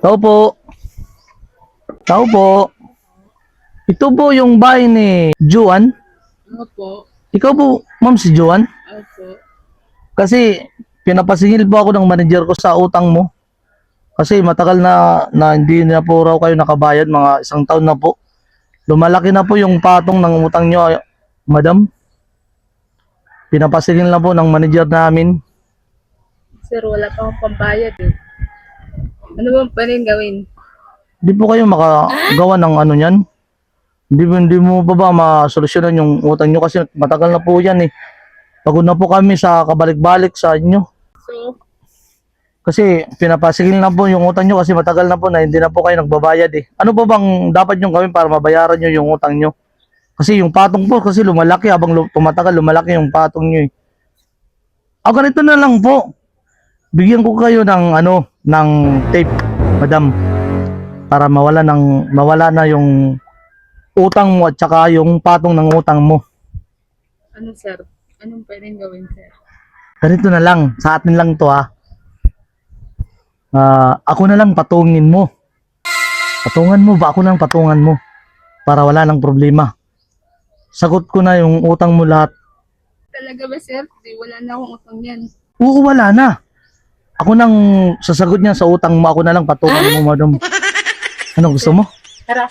Tao po. Tao po. Ito po yung bahay ni Juan. Opo. Ikaw po, ma'am, si Juan? Opo. Kasi pinapasingil po ako ng manager ko sa utang mo. Kasi matagal na hindi na po raw kayo nakabayad, mga 1 taon na po. Lumalaki na po yung patong ng utang nyo, madam. Pinapasingil na po ng manager namin. Sir, wala pa akong pambayad eh. Ano bang pwedeng gawin? Hindi po kayo makagawa ng ano yan. Hindi mo pa ba masolusyonan yung utang nyo kasi matagal na po yan eh. Pagod na po kami sa kabalik-balik sa inyo. So, Kasi pinapasingil na po yung utang nyo kasi matagal na po na hindi na po kayo nagbabayad eh. Ano pa bang dapat nyo gawin para mabayaran nyo yung utang nyo? Kasi yung patong po kasi lumalaki habang tumatagal lumalaki yung patong nyo eh. Ganito na lang po. Bigyan ko kayo ng ng tape, madam, para mawala na yung utang mo at saka yung patong ng utang mo. ano sir? Anong pwedeng gawin sir? Ganito na lang, sa atin lang to ha. Ako na lang patungin mo. Patungan mo ba? Ako na lang patungan mo. Para wala nang problema. Sagot ko na yung utang mo lahat. Talaga ba sir? Di, wala na akong utang yan. Oo, wala na. Ako nang sasagot niya sa utang mo. Ako na lang patungan mo, madam. Ano gusto mo? Tara.